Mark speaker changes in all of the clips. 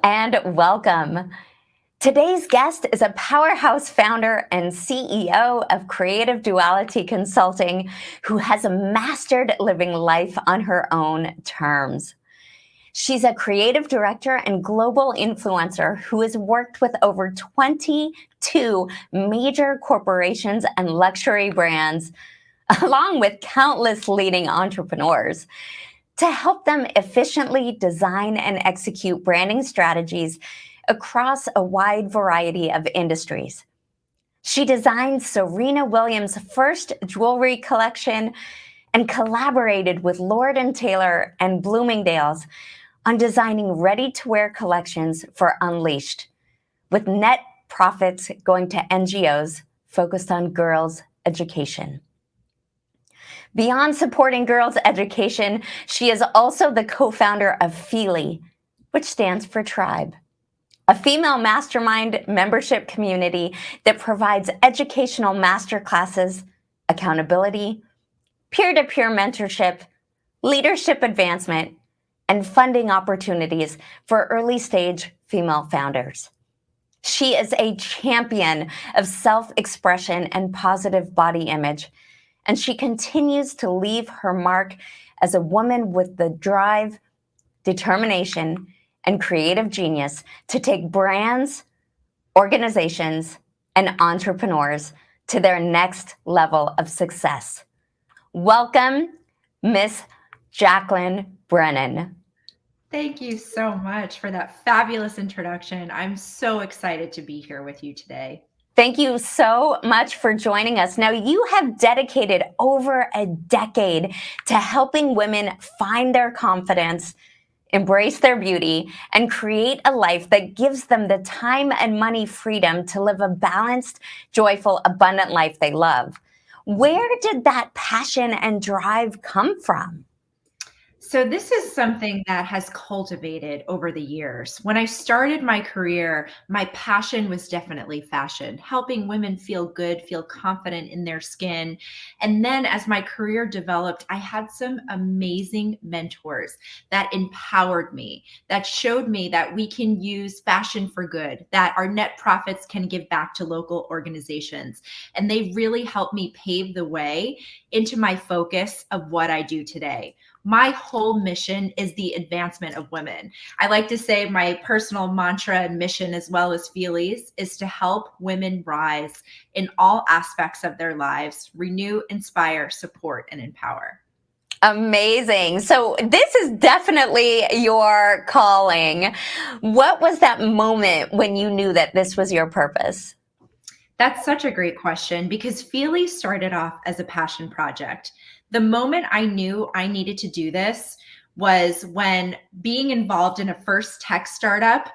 Speaker 1: and welcome. Today's guest is a powerhouse founder and CEO of Creative Duality Consulting who has mastered living life on her own terms. She's a creative director and global influencer who has worked with over 22 major corporations and luxury brands, along with countless leading entrepreneurs, to help them efficiently design and execute branding strategies across a wide variety of industries. She designed Serena Williams' first jewelry collection and collaborated with Lord & Taylor and Bloomingdale's on designing ready-to-wear collections for Unleashed, with net profits going to NGOs focused on girls' education. Beyond supporting girls' education, she is also the co-founder of Feely, which stands for Tribe, a female mastermind membership community that provides educational masterclasses, accountability, peer-to-peer mentorship, leadership advancement, and funding opportunities for early-stage female founders. She is a champion of self-expression and positive body image, and she continues to leave her mark as a woman with the drive, determination, and creative genius to take brands, organizations, and entrepreneurs to their next level of success. Welcome, Miss Jaclynn Brennan.
Speaker 2: Thank you so much for that fabulous introduction. I'm so excited to be here with you today.
Speaker 1: Thank you so much for joining us. Now, you have dedicated over a decade to helping women find their confidence, embrace their beauty, and create a life that gives them the time and money freedom to live a balanced, joyful, abundant life they love. Where did that passion and drive come from?
Speaker 2: So this is something that has cultivated over the years. When I started my career, my passion was definitely fashion, helping women feel good, feel confident in their skin. And then as my career developed, I had some amazing mentors that empowered me, that showed me that we can use fashion for good, that our net profits can give back to local organizations. And they really helped me pave the way into my focus of what I do today. My whole mission is the advancement of women. I like to say my personal mantra and mission, as well as Feely's, is to help women rise in all aspects of their lives, renew, inspire, support, and empower.
Speaker 1: Amazing. So this is definitely your calling. What was that moment when you knew that this was your purpose?
Speaker 2: That's such a great question because Feely started off as a passion project. The moment I knew I needed to do this was when being involved in a first tech startup,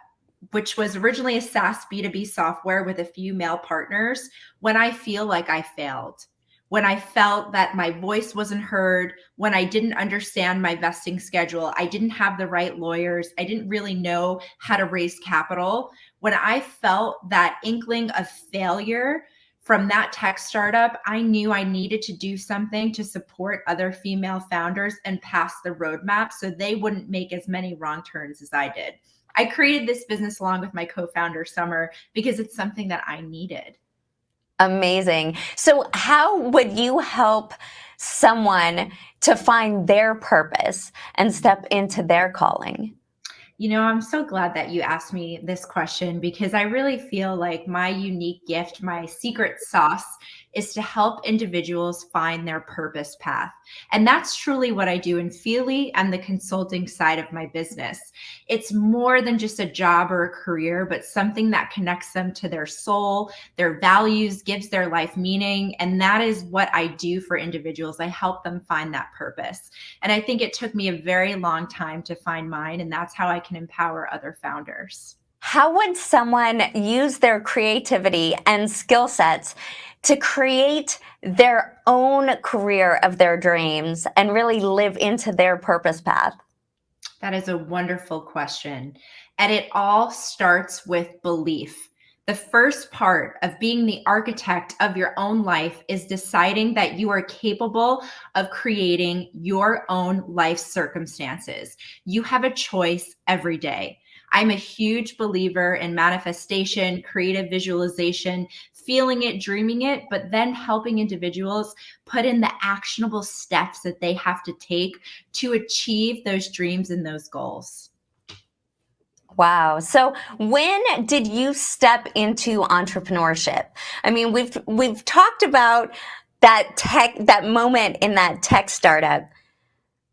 Speaker 2: which was originally a SaaS B2B software with a few male partners, when I feel like I failed, when I felt that my voice wasn't heard, when I didn't understand my vesting schedule, I didn't have the right lawyers, I didn't really know how to raise capital. When I felt that inkling of failure from that tech startup, I knew I needed to do something to support other female founders and pass the roadmap so they wouldn't make as many wrong turns as I did. I created this business along with my co-founder, Summer, because it's something that I needed.
Speaker 1: Amazing. So how would you help someone to find their purpose and step into their calling?
Speaker 2: You know, I'm so glad that you asked me this question because I really feel like my unique gift, my secret sauce, is to help individuals find their purpose path. And that's truly what I do in Feely and the consulting side of my business. It's more than just a job or a career, but something that connects them to their soul, their values, gives their life meaning. And that is what I do for individuals. I help them find that purpose. And I think it took me a very long time to find mine, and that's how I can empower other founders.
Speaker 1: How would someone use their creativity and skill sets to create their own career of their dreams and really live into their purpose path?
Speaker 2: That is a wonderful question. And it all starts with belief. The first part of being the architect of your own life is deciding that you are capable of creating your own life circumstances. You have a choice every day. I'm a huge believer in manifestation, creative visualization, feeling it, dreaming it, but then helping individuals put in the actionable steps that they have to take to achieve those dreams and those goals.
Speaker 1: Wow. So when did you step into entrepreneurship? I mean, we've talked about that moment in that tech startup.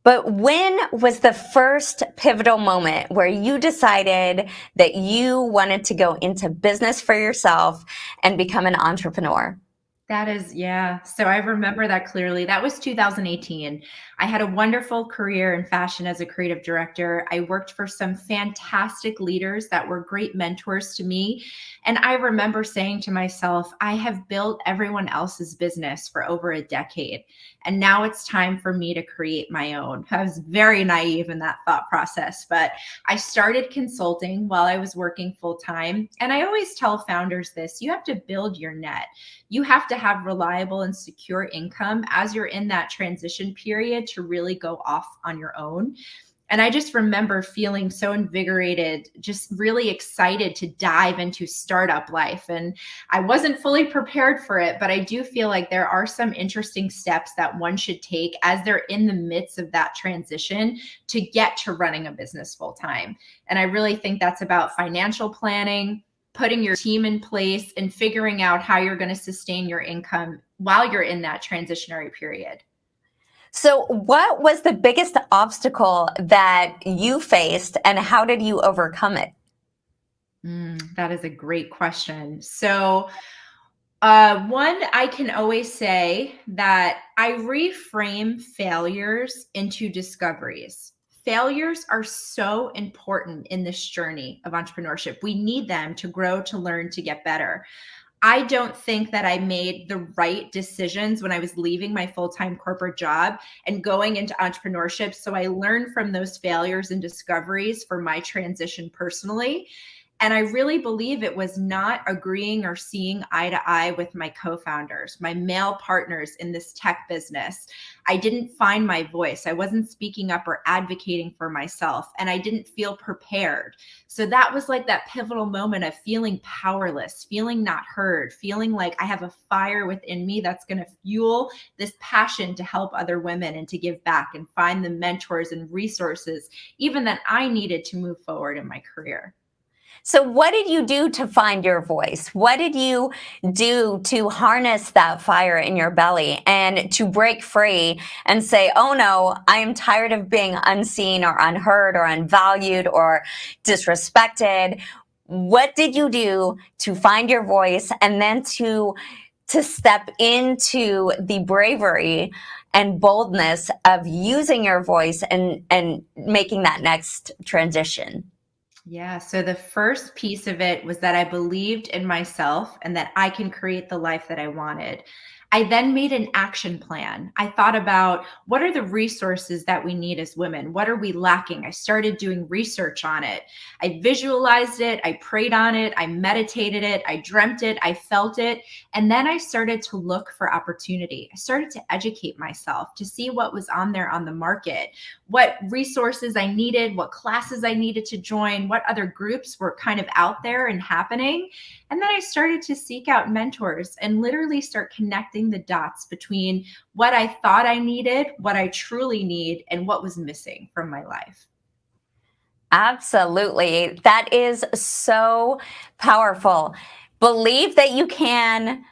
Speaker 1: But when was the first pivotal moment where you decided that you wanted to go into business for yourself and become an entrepreneur?
Speaker 2: That is, yeah. So I remember that clearly. That was 2018. I had a wonderful career in fashion as a creative director. I worked for some fantastic leaders that were great mentors to me. And I remember saying to myself, I have built everyone else's business for over a decade. And now it's time for me to create my own. I was very naive in that thought process, but I started consulting while I was working full time. And I always tell founders this: you have to build your net. You have to have reliable and secure income as you're in that transition period to really go off on your own. And I just remember feeling so invigorated, just really excited to dive into startup life. And I wasn't fully prepared for it, but I do feel like there are some interesting steps that one should take as they're in the midst of that transition to get to running a business full time. And I really think that's about financial planning, putting your team in place, and figuring out how you're going to sustain your income while you're in that transitionary period.
Speaker 1: So, what was the biggest obstacle that you faced and how did you overcome it?
Speaker 2: That is a great question. So, one, I can always say that I reframe failures into discoveries. Failures are so important in this journey of entrepreneurship. We need them to grow, to learn, to get better. I don't think that I made the right decisions when I was leaving my full time corporate job and going into entrepreneurship. So I learned from those failures and discoveries for my transition personally. And I really believe it was not agreeing or seeing eye to eye with my co founders, my male partners in this tech business. I didn't find my voice. I wasn't speaking up or advocating for myself, and I didn't feel prepared. So that was like that pivotal moment of feeling powerless, feeling not heard, feeling like I have a fire within me that's going to fuel this passion to help other women and to give back and find the mentors and resources, even that I needed to move forward in my career.
Speaker 1: So, what did you do to find your voice? What did you do to harness that fire in your belly and to break free and say, oh no, I am tired of being unseen or unheard or unvalued or disrespected? What did you do to find your voice and then to step into the bravery and boldness of using your voice and making that next transition?
Speaker 2: Yeah. So the first piece of it was that I believed in myself and that I can create the life that I wanted. I then made an action plan. I thought about what are the resources that we need as women? What are we lacking? I started doing research on it. I visualized it. I prayed on it. I meditated it. I dreamt it. I felt it. And then I started to look for opportunity. I started to educate myself to see what was on there on the market, what resources I needed, what classes I needed to join, what other groups were kind of out there and happening. And then I started to seek out mentors and literally start connecting the dots between what I thought I needed, what I truly need, and what was missing from my life.
Speaker 1: Absolutely. That is so powerful. Believe that you can,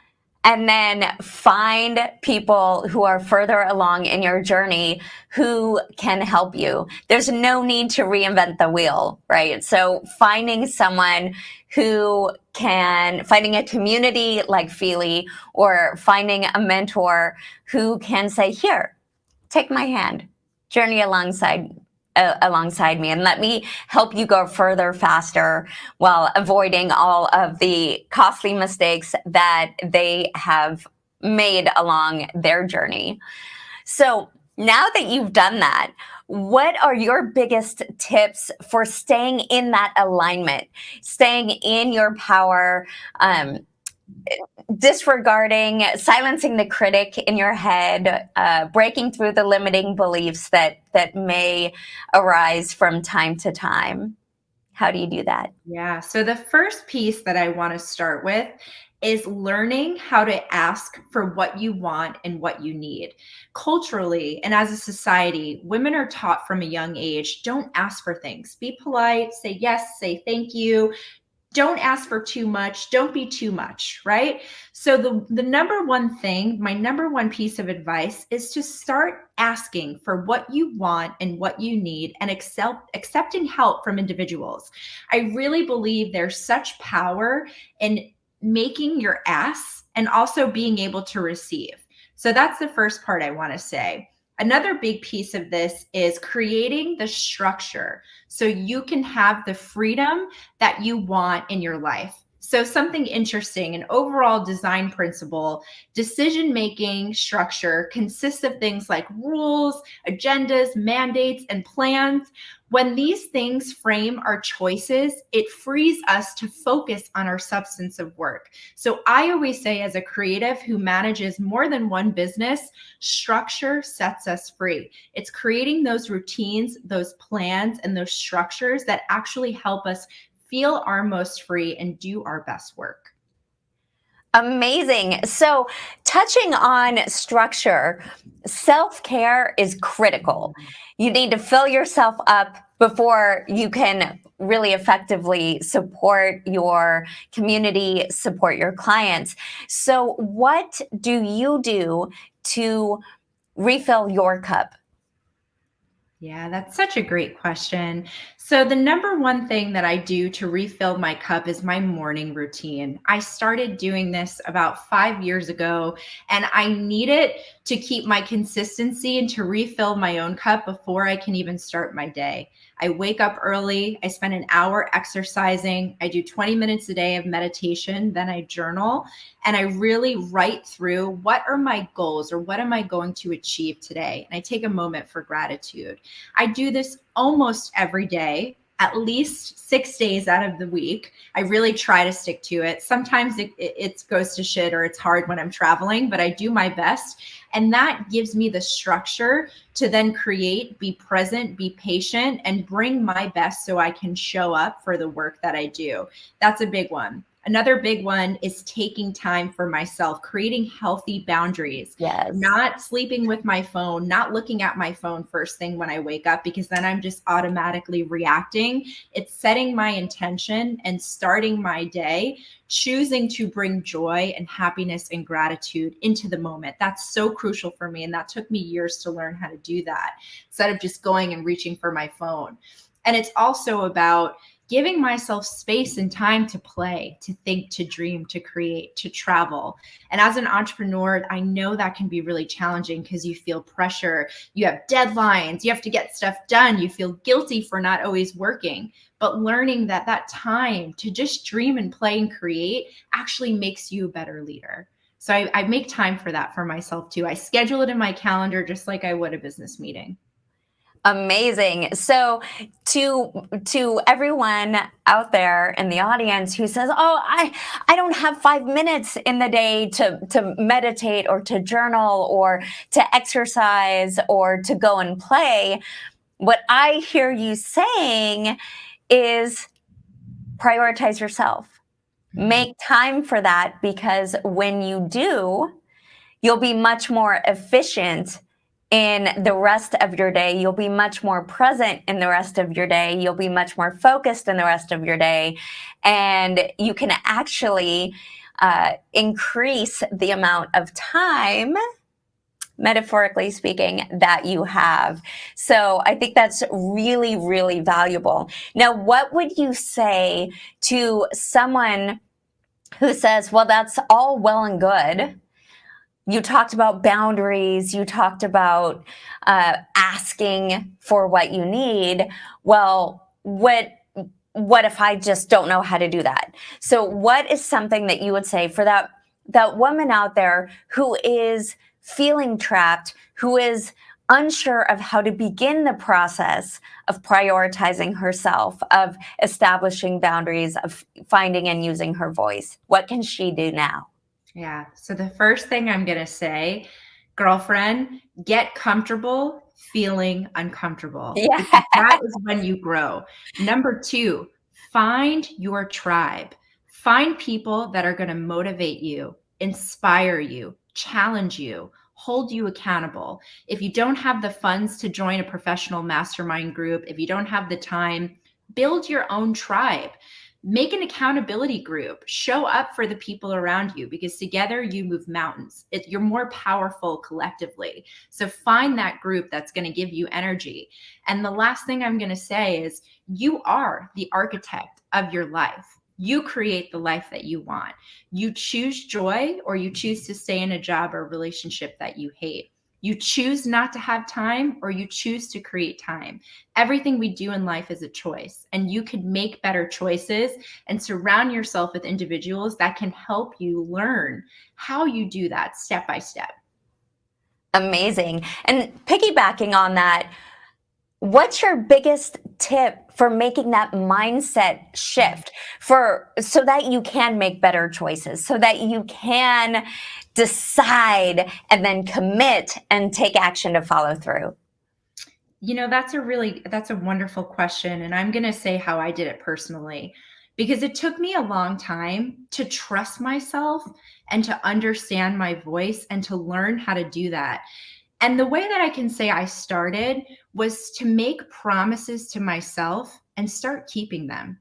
Speaker 1: and then find people who are further along in your journey who can help you. There's no need to reinvent the wheel, right? So finding someone finding a community like Feely or finding a mentor who can say, here, take my hand, journey alongside me and let me help you go further faster while avoiding all of the costly mistakes that they have made along their journey. So now that you've done that, what are your biggest tips for staying in that alignment, staying in your power, disregarding, silencing the critic in your head, breaking through the limiting beliefs that may arise from time to time? How do you do that?
Speaker 2: Yeah. So the first piece that I want to start with is learning how to ask for what you want and what you need. Culturally and as a society, women are taught from a young age, don't ask for things. Be polite, say yes, say thank you, don't ask for too much, don't be too much, right? So the number one thing, my number one piece of advice is to start asking for what you want and what you need and accepting help from individuals. I really believe there's such power in making your ask and also being able to receive. So that's the first part I want to say. Another big piece of this is creating the structure so you can have the freedom that you want in your life. So, something interesting, an overall design principle, decision making structure consists of things like rules, agendas, mandates, and plans. When these things frame our choices, it frees us to focus on our substance of work. So, I always say, as a creative who manages more than one business, structure sets us free. It's creating those routines, those plans, and those structures that actually help us feel our most free and do our best work.
Speaker 1: Amazing. So, touching on structure, self care is critical. You need to fill yourself up before you can really effectively support your community, support your clients. So, what do you do to refill your cup?
Speaker 2: Yeah, that's such a great question. So, the number one thing that I do to refill my cup is my morning routine. I started doing this about 5 years ago, and I need it to keep my consistency and to refill my own cup before I can even start my day. I wake up early, I spend an hour exercising, I do 20 minutes a day of meditation, then I journal, and I really write through what are my goals or what am I going to achieve today. And I take a moment for gratitude. I do this almost every day, at least 6 days out of the week. I really try to stick to it. Sometimes it goes to shit or it's hard when I'm traveling, but I do my best. And that gives me the structure to then create, be present, be patient, and bring my best so I can show up for the work that I do. That's a big one. Another big one is taking time for myself, creating healthy boundaries,
Speaker 1: Yes.
Speaker 2: not sleeping with my phone, not looking at my phone first thing when I wake up, because then I'm just automatically reacting. It's setting my intention and starting my day, choosing to bring joy and happiness and gratitude into the moment. That's so crucial for me. And that took me years to learn how to do that instead of just going and reaching for my phone. And it's also about giving myself space and time to play, to think, to dream, to create, to travel. And as an entrepreneur, I know that can be really challenging because you feel pressure, you have deadlines, you have to get stuff done, you feel guilty for not always working. But learning that that time to just dream and play and create actually makes you a better leader. So I make time for that for myself too. I schedule it in my calendar just like I would a business meeting.
Speaker 1: Amazing. So to everyone out there in the audience who says, "Oh, I don't have 5 minutes in the day to meditate or to journal or to exercise or to go and play." What I hear you saying is prioritize yourself.
Speaker 2: Mhm.
Speaker 1: Make time for that, because when you do, you'll be much more efficient in the rest of your day. You'll be much more present in the rest of your day. You'll be much more focused in the rest of your day. And you can actually increase the amount of time, metaphorically speaking, that you have. So I think that's really, really valuable. Now, what would you say to someone who says, well, that's all well and good? You talked about boundaries. You talked about asking for what you need. Well, what if I just don't know how to do that? So, what is something that you would say for that woman out there who is feeling trapped, who is unsure of how to begin the process of prioritizing herself, of establishing boundaries, of finding and using her voice? What can she do now?
Speaker 2: Yeah. So the first thing I'm going to say, girlfriend, get comfortable feeling uncomfortable because
Speaker 1: Yeah.
Speaker 2: that is when you grow. Number two, Find your tribe. Find people that are going to motivate you, inspire you, challenge you, hold you accountable. If you don't have the funds to join a professional mastermind group, if you don't have the time, build your own tribe. Make an accountability group. Show up for the people around you, because together you move mountains. You're more powerful collectively. So find that group that's going to give you energy. And the last thing I'm going to say is, you are the architect of your life. You create the life that you want. You choose joy, or you choose to stay in a job or relationship that you hate. You choose not to have time, or you choose to create time. Everything we do in life is a choice, and you can make better choices and surround yourself with individuals that can help you learn how you do that step by step.
Speaker 1: Amazing. And piggybacking on that, what's your biggest tip for making that mindset shift so that you can make better choices, so that you can decide and then commit and take action to follow through?
Speaker 2: That's a wonderful question. And I'm going to say how I did it personally, because it took me a long time to trust myself and to understand my voice and to learn how to do that. And the way that I can say I started was to make promises to myself and start keeping them.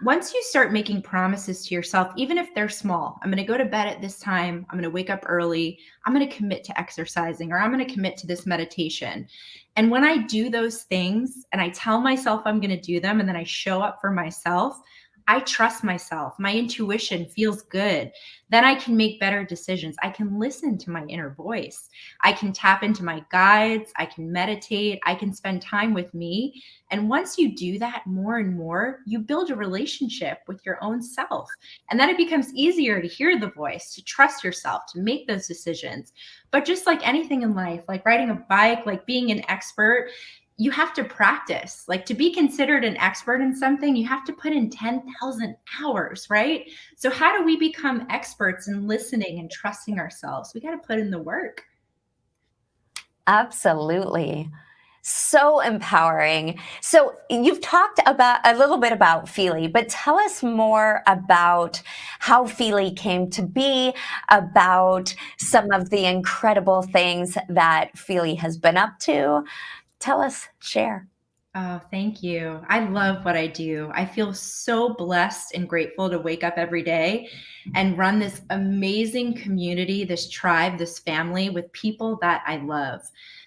Speaker 2: Once you start making promises to yourself, even if they're small, I'm going to go to bed at this time, I'm going to wake up early, I'm going to commit to exercising, or I'm going to commit to this meditation. And when I do those things and I tell myself I'm going to do them, and then I show up for myself, I trust myself. My intuition feels good. Then I can make better decisions. I can listen to my inner voice. I can tap into my guides. I can meditate. I can spend time with me. And once you do that more and more, you build a relationship with your own self. And then it becomes easier to hear the voice, to trust yourself, to make those decisions. But just like anything in life, like riding a bike, like being an expert, you have to practice. Like, to be considered an expert in something, you have to put in 10,000 hours, right? So how do we become experts in listening and trusting ourselves? We got to put in the work.
Speaker 1: Absolutely. So empowering. So you've talked about a little bit about Feely, but tell us more about how Feely came to be, about some of the incredible things that Feely has been up to. Tell us, share.
Speaker 2: Oh, thank you. I love what I do. I feel so blessed and grateful to wake up every day and run this amazing community, this tribe, this family with people that I love.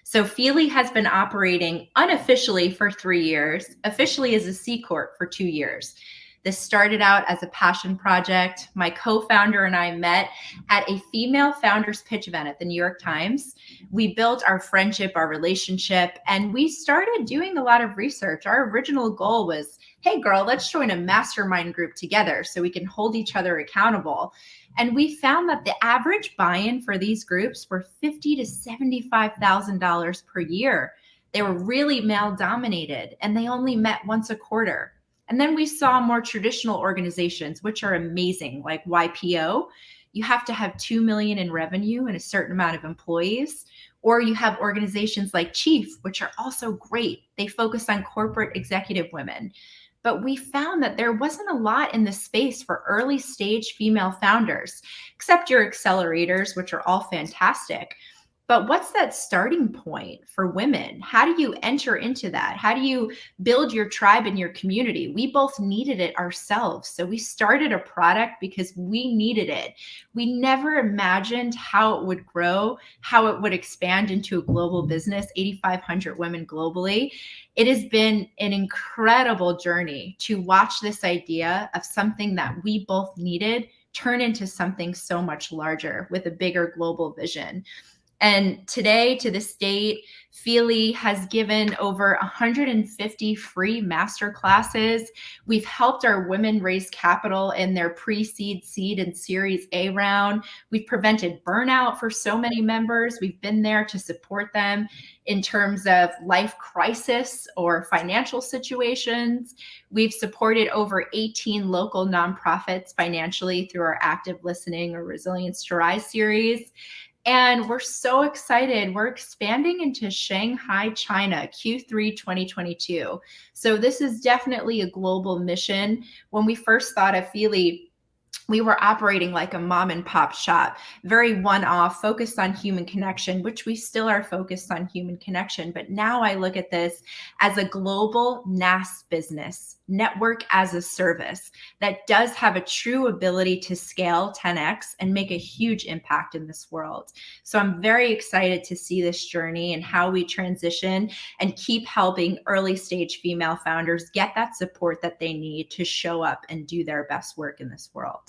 Speaker 2: So Feely has been operating unofficially for 3 years, officially as a C Corp for 2 years. This started out as a passion project. My co-founder and I met at a female founders pitch event at the New York Times. We built our friendship, our relationship, and we started doing a lot of research. Our original goal was, hey girl, let's join a mastermind group together so we can hold each other accountable. And we found that the average buy-in for these groups were $50,000 to $75,000 per year. They were really male dominated, and they only met once a quarter. And then we saw more traditional organizations, which are amazing, like YPO. You have to have 2 million in revenue and a certain amount of employees. Or you have organizations like Chief, which are also great. They focus on corporate executive women. But we found that there wasn't a lot in the space for early stage female founders, except your accelerators, which are all fantastic. But what's that starting point for women? How do you enter into that? How do you build your tribe and your community? We both needed it ourselves. So we started a product because we needed it. We never imagined how it would grow, how it would expand into a global business, 8,500 women globally. It has been an incredible journey to watch this idea of something that we both needed turn into something so much larger with a bigger global vision. And today, to this date, Feely has given over 150 free master classes. We've helped our women raise capital in their pre-seed, seed, and Series A round. We've prevented burnout for so many members. We've been there to support them in terms of life crisis or financial situations. We've supported over 18 local nonprofits financially through our active listening or Resilience to Rise series. And we're so excited. We're expanding into Shanghai, China, Q3 2022. So this is definitely a global mission. When we first thought of Feely, we were operating like a mom and pop shop, very one-off, focused on human connection, which we still are focused on human connection. But now I look at this as a global NaaS business, network as a service, that does have a true ability to scale 10x and make a huge impact in this world. So I'm very excited to see this journey and how we transition and keep helping early stage female founders get that support that they need to show up and do their best work in this world.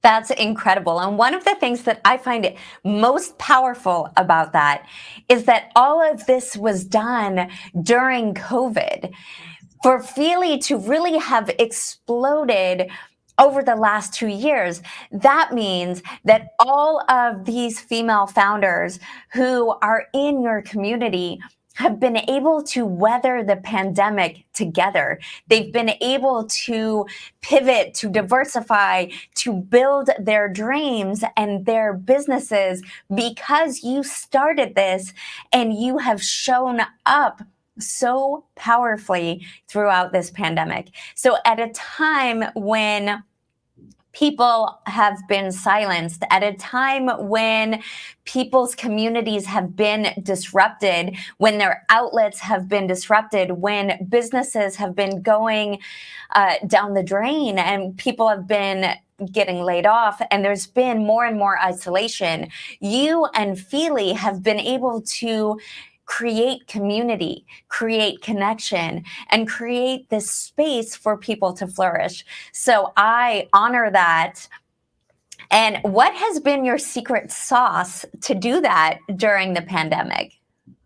Speaker 1: That's incredible. And one of the things that I find most powerful about that is that all of this was done during COVID. For Feely to really have exploded over the last 2 years, that means that all of these female founders who are in your community have been able to weather the pandemic together. They've been able to pivot, to diversify, to build their dreams and their businesses because you started this and you have shown up so powerfully throughout this pandemic. So at a time when people have been silenced, at a time when people's communities have been disrupted, when their outlets have been disrupted, when businesses have been going down the drain and people have been getting laid off and there's been more and more isolation, you and Feely have been able to create community, create connection, and create this space for people to flourish. So I honor that. And what has been your secret sauce to do that during the pandemic?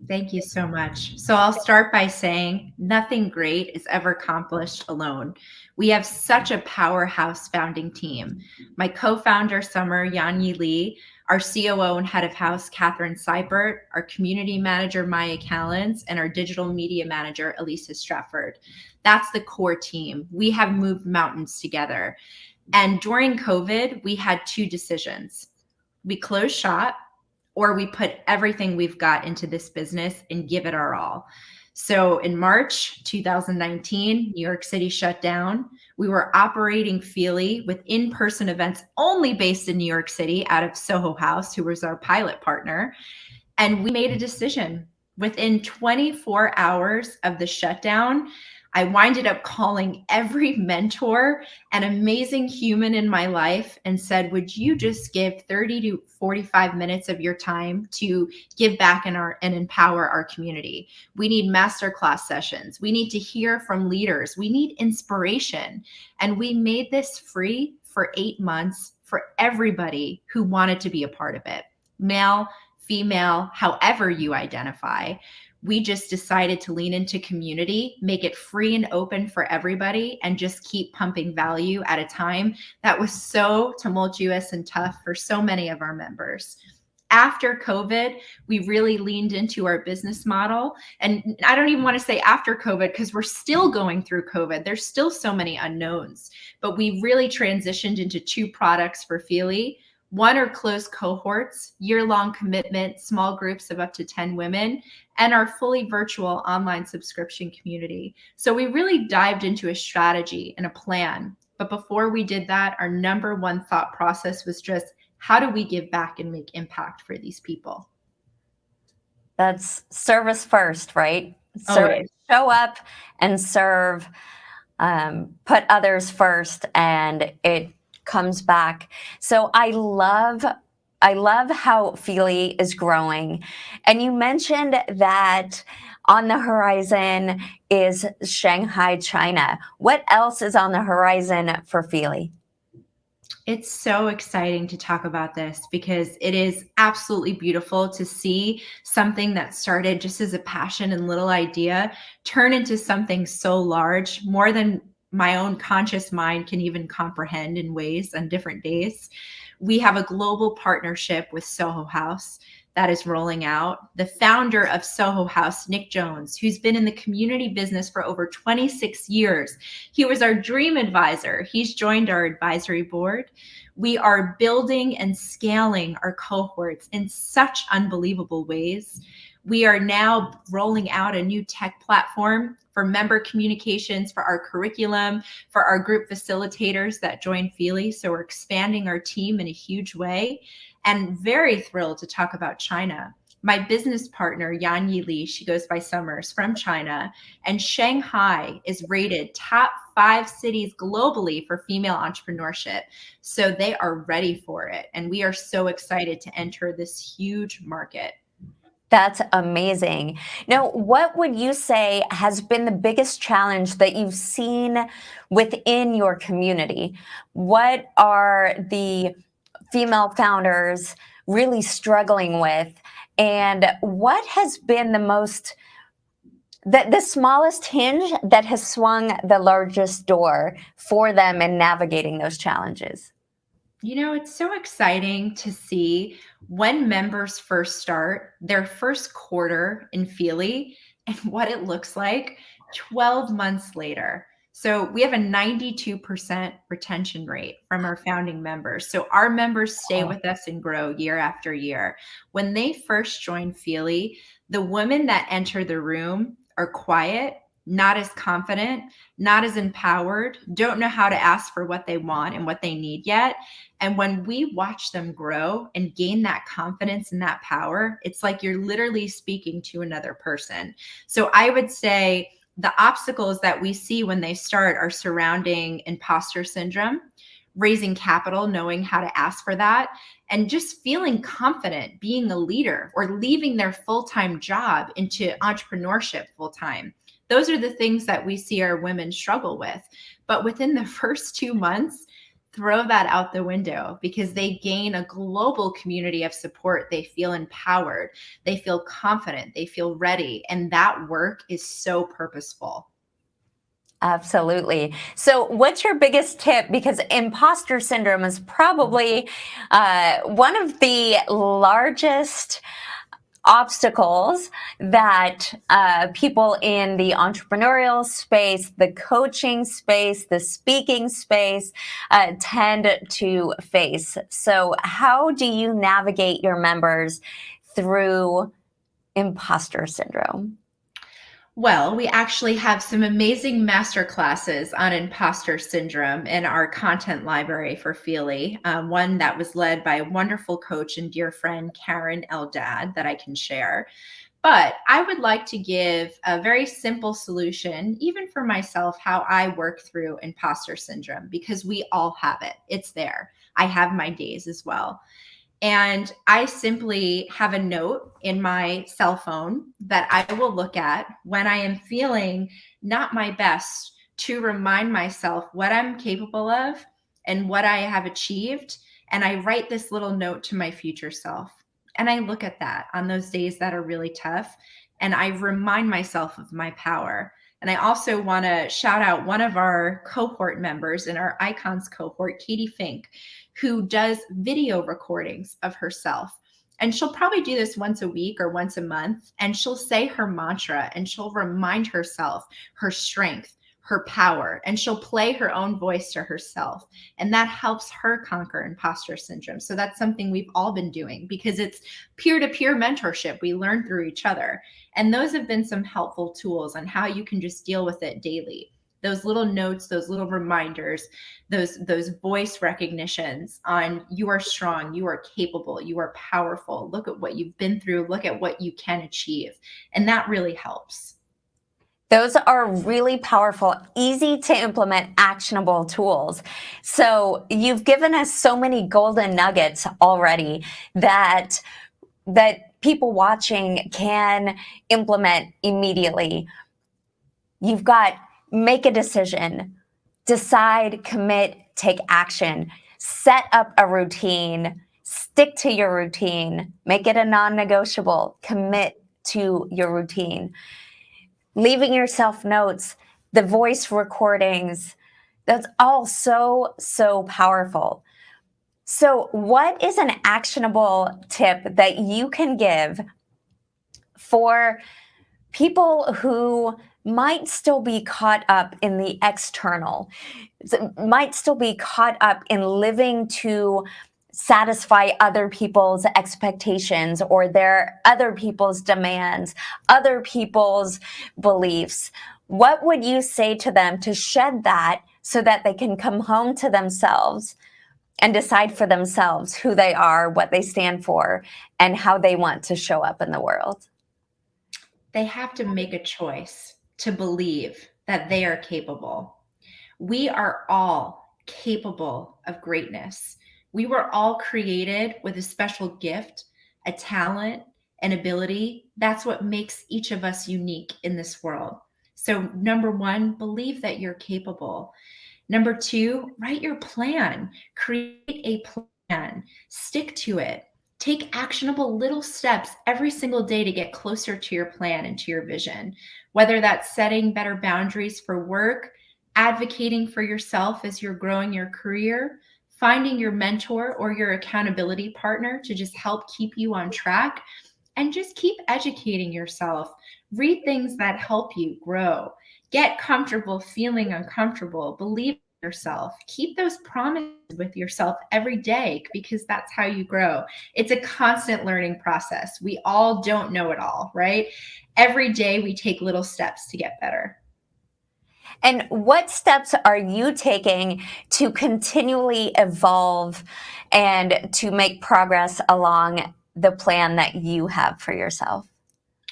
Speaker 2: Thank you so much. So I'll start by saying nothing great is ever accomplished alone. We have such a powerhouse founding team. My co-founder, Summer Yanyi Lee, our COO and head of house, Catherine Seibert, our community manager, Maya Callens, and our digital media manager, Elisa Stratford. That's the core team. We have moved mountains together. And during COVID, we had two decisions. We closed shop, or we put everything we've got into this business and give it our all. So in March 2019, New York City shut down. We were operating Feely with in-person events only based in New York City out of Soho House, who was our pilot partner. And we made a decision. Within 24 hours of the shutdown, I winded up calling every mentor and amazing human in my life and said, would you just give 30 to 45 minutes of your time to give back and empower our community? We need masterclass sessions. We need to hear from leaders. We need inspiration. And we made this free for 8 months for everybody who wanted to be a part of it. Male, female, however you identify. We just decided to lean into community, make it free and open for everybody, and just keep pumping value at a time that was so tumultuous and tough for so many of our members. After COVID, we really leaned into our business model. And I don't even want to say after COVID because we're still going through COVID. There's still so many unknowns, but we really transitioned into 2 products for Feely. One are closed cohorts, year-long commitment, small groups of up to 10 women, and our fully virtual online subscription community. So we really dived into a strategy and a plan. But before we did that, our number one thought process was just, how do we give back and make impact for these people?
Speaker 1: That's service first, right?
Speaker 2: Always.
Speaker 1: Show up and serve, put others first, and it comes back. So I love how Feely is growing. And you mentioned that on the horizon is Shanghai, China. What else is on the horizon for Feely?
Speaker 2: It's so exciting to talk about this because it is absolutely beautiful to see something that started just as a passion and little idea turn into something so large, more than my own conscious mind can even comprehend in ways on different days. We have a global partnership with Soho House. that is rolling out. The founder of Soho House, Nick Jones, who's been in the community business for over 26 years. He was our dream advisor. He's joined our advisory board. We are building and scaling our cohorts in such unbelievable ways. We are now rolling out a new tech platform for member communications, for our curriculum, for our group facilitators that join Feely. So we're expanding our team in a huge way, and very thrilled to talk about China. My business partner, Yan Yi Li, she goes by Summers, from China, and Shanghai is rated top 5 cities globally for female entrepreneurship. So they are ready for it. And we are so excited to enter this huge market.
Speaker 1: That's amazing. Now, what would you say has been the biggest challenge that you've seen within your community? What are the female founders really struggling with? And what has been the smallest hinge that has swung the largest door for them in navigating those challenges?
Speaker 2: You know, it's so exciting to see when members first start their first quarter in Feely and what it looks like 12 months later. So we have a 92% retention rate from our founding members. So our members stay with us and grow year after year. When they first join Feely, the women that enter the room are quiet, not as confident, not as empowered, don't know how to ask for what they want and what they need yet. And when we watch them grow and gain that confidence and that power, it's like you're literally speaking to another person. So I would say the obstacles that we see when they start are surrounding imposter syndrome, raising capital, knowing how to ask for that, and just feeling confident being a leader or leaving their full-time job into entrepreneurship full-time. Those are the things that we see our women struggle with. But within the first 2 months, throw that out the window because they gain a global community of support. They feel empowered, they feel confident, they feel ready. And that work is so purposeful.
Speaker 1: Absolutely. So, what's your biggest tip? Because imposter syndrome is probably one of the largest obstacles that people in the entrepreneurial space, the coaching space, the speaking space tend to face. So, how do you navigate your members through imposter syndrome?
Speaker 2: Well, we actually have some amazing master classes on imposter syndrome in our content library for Feely. One that was led by a wonderful coach and dear friend, Karen Eldad, that I can share. But I would like to give a very simple solution, even for myself, how I work through imposter syndrome, because we all have it. It's there. I have my days as well. And I simply have a note in my cell phone that I will look at when I am feeling not my best, to remind myself what I'm capable of and what I have achieved. And I write this little note to my future self. And I look at that on those days that are really tough. And I remind myself of my power. And I also want to shout out one of our cohort members in our Icons cohort, Katie Fink, who does video recordings of herself. And she'll probably do this once a week or once a month. And she'll say her mantra and she'll remind herself her strength, her power, and she'll play her own voice to herself. And that helps her conquer imposter syndrome. So that's something we've all been doing because it's peer-to-peer mentorship. We learn through each other. And those have been some helpful tools on how you can just deal with it daily. Those little notes, those little reminders, those voice recognitions on you are strong, you are capable, you are powerful. Look at what you've been through, look at what you can achieve. And that really helps.
Speaker 1: Those are really powerful, easy to implement, actionable tools. So you've given us so many golden nuggets already that people watching can implement immediately. You've got make a decision, decide, commit, take action, set up a routine, stick to your routine, make it a non-negotiable, commit to your routine. Leaving yourself notes, the voice recordings, that's all so, so powerful. So, what is an actionable tip that you can give for people who might still be caught up in the external, might still be caught up in living to satisfy other people's expectations or their other people's demands, other people's beliefs? What would you say to them to shed that so that they can come home to themselves and decide for themselves who they are, what they stand for, and how they want to show up in the world?
Speaker 2: They have to make a choice to believe that they are capable. We are all capable of greatness. We were all created with a special gift, a talent, an ability. That's what makes each of us unique in this world. So, number one, believe that you're capable. Number two, write your plan, create a plan, stick to it. Take actionable little steps every single day to get closer to your plan and to your vision, whether that's setting better boundaries for work, advocating for yourself as you're growing your career, finding your mentor or your accountability partner to just help keep you on track, and just keep educating yourself. Read things that help you grow. Get comfortable feeling uncomfortable. Believe in yourself. Keep those promises with yourself every day because that's how you grow. It's a constant learning process. We all don't know it all, right? Every day we take little steps to get better.
Speaker 1: And what steps are you taking to continually evolve and to make progress along the plan that you have for yourself?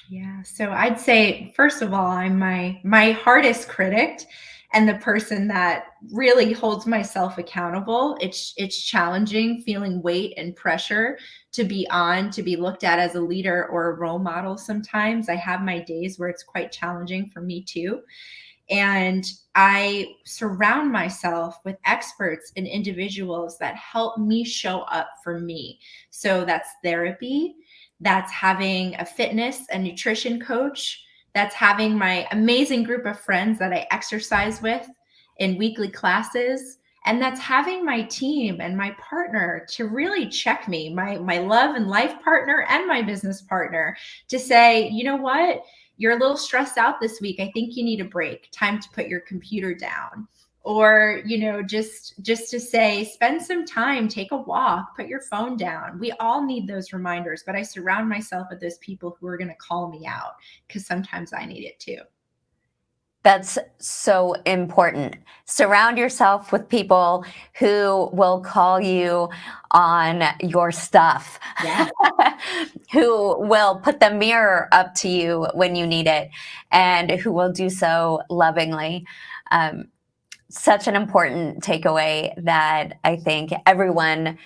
Speaker 2: Yeah, so I'd say first of all, I'm my hardest critic and the person that really holds myself accountable. It's challenging feeling weight and pressure to be on, to be looked at as a leader or a role model sometimes. I have my days where it's quite challenging for me too. And I surround myself with experts and individuals that help me show up for me. So that's therapy, that's having a fitness and nutrition coach, that's having my amazing group of friends that I exercise with in weekly classes. And that's having my team and my partner to really check me, my love and life partner and my business partner, to say, you know what? You're a little stressed out this week. I think you need a break. Time to put your computer down. Or, just to say, spend some time, take a walk, put your phone down. We all need those reminders, but I surround myself with those people who are going to call me out because sometimes I need it too.
Speaker 1: That's so important. Surround yourself with people who will call you on your stuff,
Speaker 2: Yeah.
Speaker 1: who will put the mirror up to you when you need it, and who will do so lovingly. Um, Such an important takeaway that I think everyone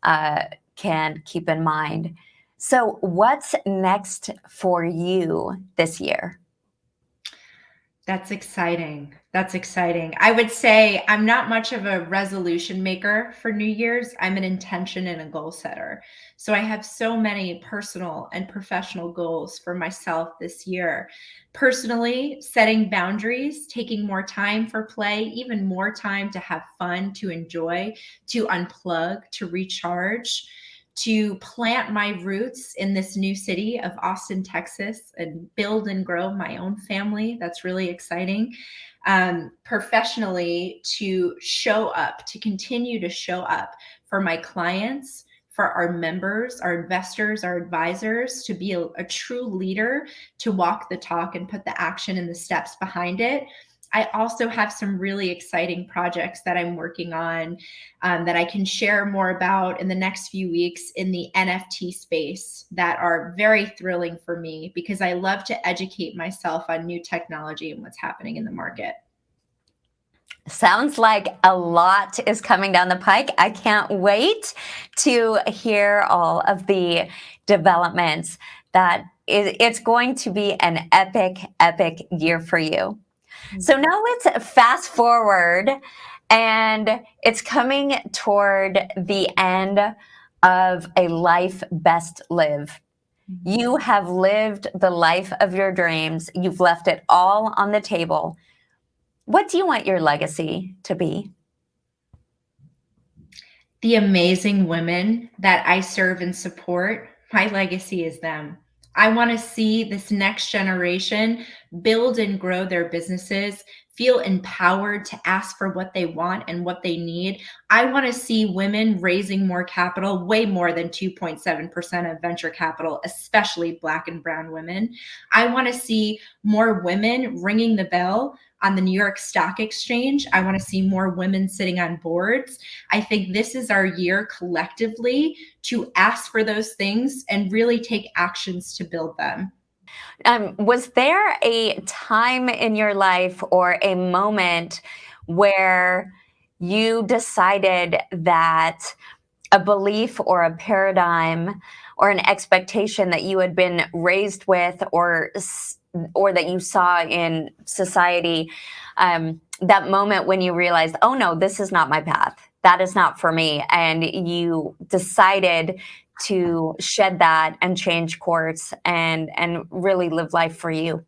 Speaker 1: can keep in mind. So, what's next for you this year?
Speaker 2: That's exciting. That's exciting. I would say I'm not much of a resolution maker for New Year's. I'm an intention and a goal setter. So I have so many personal and professional goals for myself this year. Personally, setting boundaries, taking more time for play, even more time to have fun, to enjoy, to unplug, to recharge, to plant my roots in this new city of Austin, Texas, and build and grow my own family. That's really exciting. Professionally, to show up, to continue to show up for my clients, for our members, our investors, our advisors, to be a true leader, to walk the talk and put the action and the steps behind it. I also have some really exciting projects that I'm working on, that I can share more about in the next few weeks in the NFT space that are very thrilling for me because I love to educate myself on new technology and what's happening in the market.
Speaker 1: Sounds like a lot is coming down the pike. I can't wait to hear all of the developments. It's going to be an epic, epic year for you. So now let's fast forward, and it's coming toward the end of a life best live. You have lived the life of your dreams. You've left it all on the table. What do you want your legacy to be?
Speaker 2: The amazing women that I serve and support, my legacy is them. I want to see this next generation build and grow their businesses, feel empowered to ask for what they want and what they need. I want to see women raising more capital, way more than 2.7% of venture capital, especially Black and Brown women. I want to see more women ringing the bell on the New York Stock Exchange. I want to see more women sitting on boards. I think this is our year collectively to ask for those things and really take actions to build them.
Speaker 1: Was there a time in your life or a moment where you decided that a belief or a paradigm or an expectation that you had been raised with or that you saw in society, that moment when you realized, oh no, this is not my path, that is not for me, and you decided to shed that and change course and really live life for you?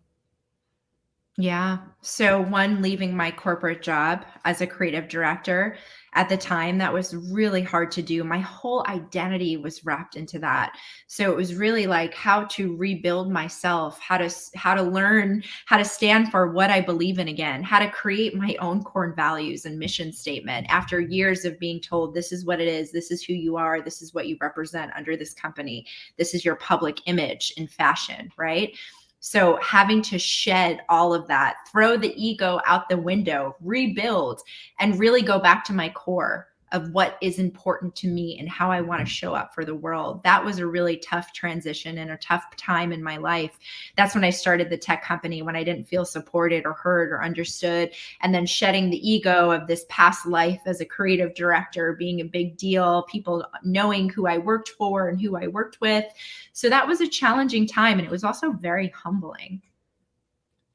Speaker 2: Yeah. So, one, leaving my corporate job as a creative director at the time, that was really hard to do. My whole identity was wrapped into that. So, it was really like how to rebuild myself, how to learn how to stand for what I believe in again, how to create my own core values and mission statement after years of being told this is what it is, this is who you are, this is what you represent under this company, this is your public image in fashion, right? So having to shed all of that, throw the ego out the window, rebuild, and really go back to my core of what is important to me and how I want to show up for the world. That was a really tough transition and a tough time in my life. That's when I started the tech company, when I didn't feel supported or heard or understood. And then shedding the ego of this past life as a creative director being a big deal, people knowing who I worked for and who I worked with. So that was a challenging time. And it was also very humbling.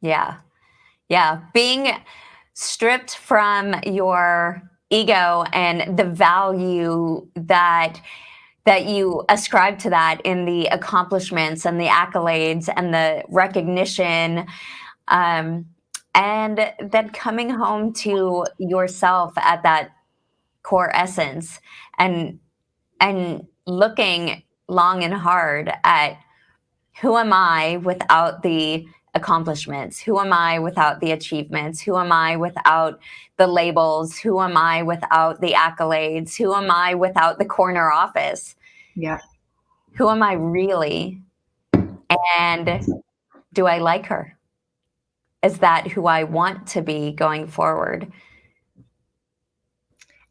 Speaker 1: Yeah. Yeah. Being stripped from your ego and the value that you ascribe to that in the accomplishments and the accolades and the recognition, um, and then coming home to yourself at that core essence, and looking long and hard at who am I without the accomplishments? Who am I without the achievements? Who am I without the labels? Who am I without the accolades? Who am I without the corner office?
Speaker 2: Yeah.
Speaker 1: Who am I really? And do I like her? Is that who I want to be going forward?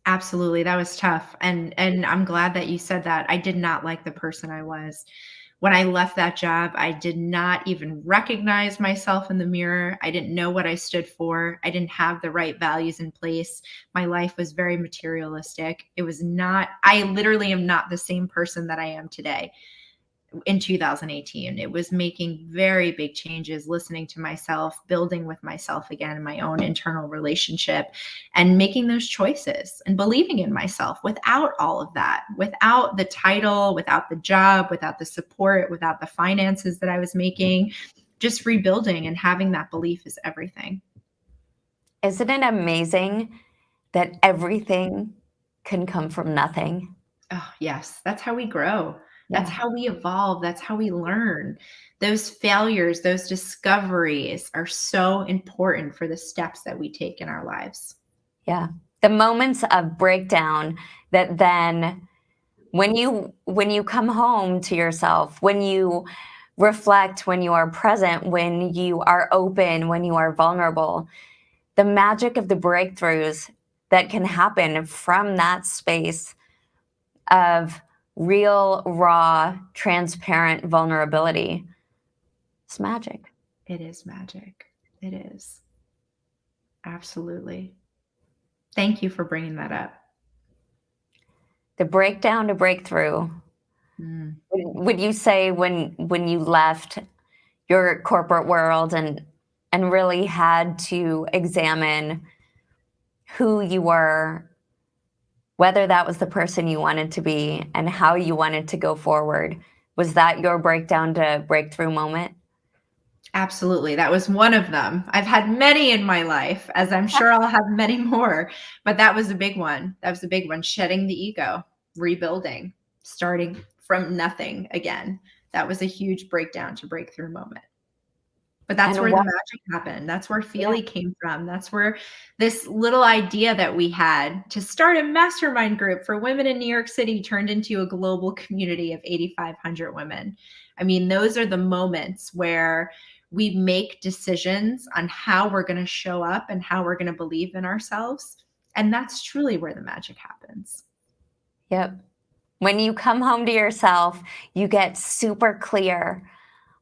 Speaker 2: Absolutely. That was tough. And I'm glad that you said that. I did not like the person I was. When I left that job, I did not even recognize myself in the mirror. I didn't know what I stood for. I didn't have the right values in place. My life was very materialistic. It was not, I literally am not the same person that I am today. In 2018, it was making very big changes, listening to myself, building with myself again in my own internal relationship, and making those choices and believing in myself without all of that, without the title, without the job, without the support, without the finances that I was making. Just rebuilding and having that belief is everything.
Speaker 1: Isn't it amazing that everything can come from nothing?
Speaker 2: Oh, yes. That's how we grow. That's
Speaker 1: Yeah.
Speaker 2: how we evolve. That's how we learn. Those failures, those discoveries are so important for the steps that we take in our lives.
Speaker 1: Yeah. The moments of breakdown that then when you come home to yourself, when you reflect, when you are present, when you are open, when you are vulnerable, the magic of the breakthroughs that can happen from that space of real, raw, transparent vulnerability. It's magic.
Speaker 2: It is magic. It is. Absolutely. Thank you for bringing that up.
Speaker 1: The breakdown to breakthrough.
Speaker 2: Mm.
Speaker 1: Would you say when you left your corporate world and really had to examine who you were, whether that was the person you wanted to be and how you wanted to go forward, was that your breakdown to breakthrough moment?
Speaker 2: Absolutely. That was one of them. I've had many in my life, as I'm sure I'll have many more, but that was a big one. That was a big one. Shedding the ego, rebuilding, starting from nothing again. That was a huge breakdown to breakthrough moment. But that's
Speaker 1: And
Speaker 2: where the
Speaker 1: what,
Speaker 2: magic happened. That's where
Speaker 1: yeah.
Speaker 2: Feely came from. That's where this little idea that we had to start a mastermind group for women in New York City turned into a global community of 8,500 women. I mean, those are the moments where we make decisions on how we're going to show up and how we're going to believe in ourselves. And that's truly where the magic happens.
Speaker 1: Yep. When you come home to yourself, you get super clear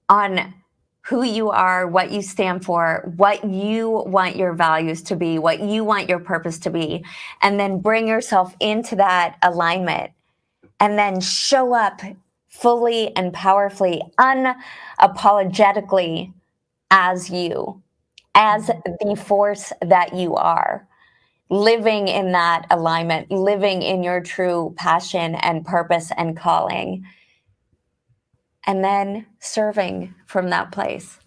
Speaker 1: on who you are, what you stand for, what you want your values to be, what you want your purpose to be, and then bring yourself into that alignment and then show up fully and powerfully, unapologetically as you, as the force that you are, living in that alignment, living in your true passion and purpose and calling, and then serving from that place.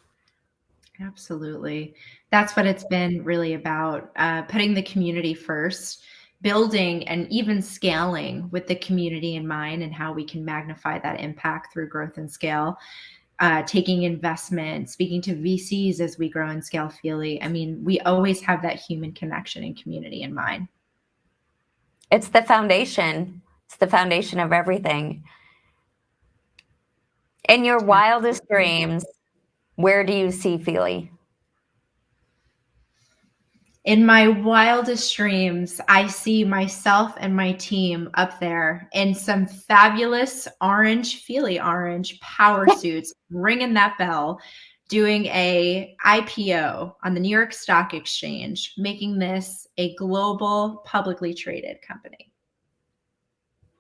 Speaker 2: Absolutely. That's what it's been really about, putting the community first, building and even scaling with the community in mind and how we can magnify that impact through growth and scale, taking investment, speaking to VCs as we grow and scale Feely. I mean, we always have that human connection and community in mind.
Speaker 1: It's the foundation. It's the foundation of everything. In your wildest
Speaker 2: Absolutely.
Speaker 1: dreams, where do you see Feely?
Speaker 2: In my wildest dreams, I see myself and my team up there in some fabulous orange, Feely orange power suits, ringing that bell, doing a IPO on the New York Stock Exchange, making this a global publicly traded company.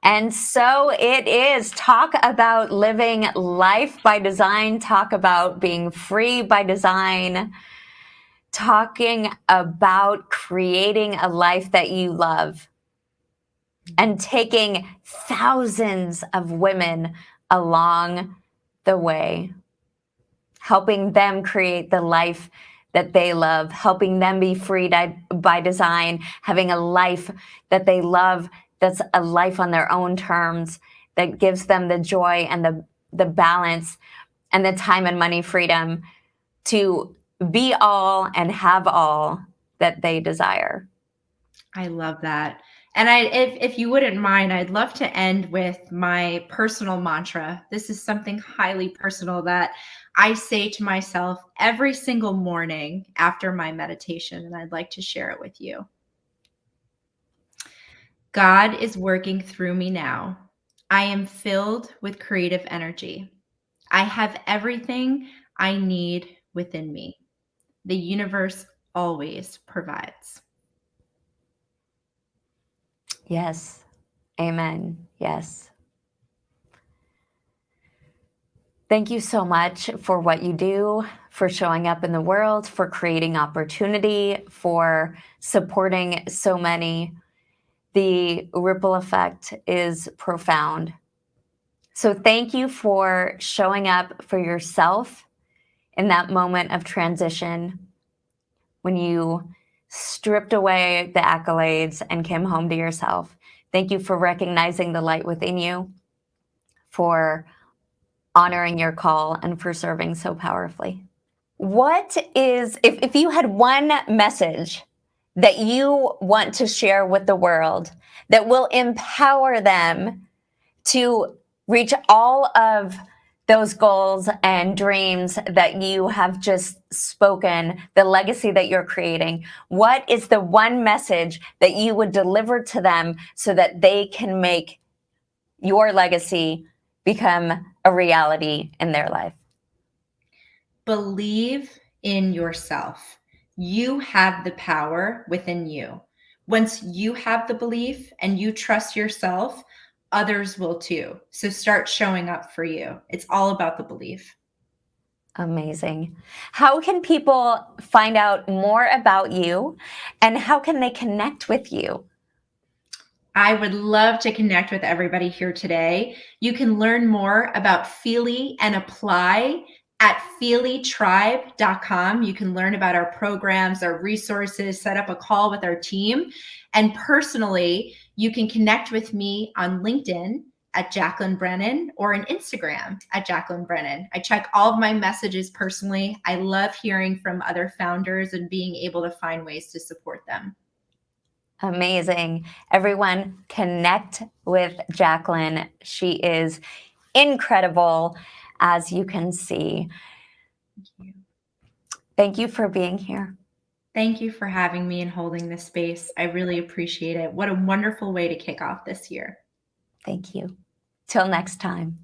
Speaker 1: And so it is. Talk about living life by design. Talk about being free by design. Talking about creating a life that you love and taking thousands of women along the way, helping them create the life that they love, helping them be free by design, having a life that they love, that's a life on their own terms, that gives them the joy and the balance and the time and money freedom to be all and have all that they desire.
Speaker 2: I love that. And if you wouldn't mind, I'd love to end with my personal mantra. This is something highly personal that I say to myself every single morning after my meditation, and I'd like to share it with you. God is working through me now. I am filled with creative energy. I have everything I need within me. The universe always provides.
Speaker 1: Yes. Amen. Yes. Thank you so much for what you do, for showing up in the world, for creating opportunity, for supporting so many. The ripple effect is profound. So thank you for showing up for yourself in that moment of transition when you stripped away the accolades and came home to yourself. Thank you for recognizing the light within you, for honoring your call, and for serving so powerfully. What is, if you had one message that you want to share with the world that will empower them to reach all of those goals and dreams that you have just spoken, the legacy that you're creating, what is the one message that you would deliver to them so that they can make your legacy become a reality in their life?
Speaker 2: Believe in yourself. You have the power within you. Once you have the belief and you trust yourself, others will too. So start showing up for you. It's all about the belief.
Speaker 1: Amazing. How can people find out more about you and how can they connect with you?
Speaker 2: I would love to connect with everybody here today. You can learn more about Feely and apply At feelytribe.com, you can learn about our programs, our resources, set up a call with our team. And personally, you can connect with me on LinkedIn at Jaclynn Brennan or on Instagram at Jaclynn Brennan. I check all of my messages personally. I love hearing from other founders and being able to find ways to support them.
Speaker 1: Amazing. Everyone, connect with Jaclynn. She is incredible, as you can see. Thank you for being here.
Speaker 2: Thank you for having me and holding this space. I really appreciate it. What a wonderful way to kick off this year.
Speaker 1: Thank you. Till next time.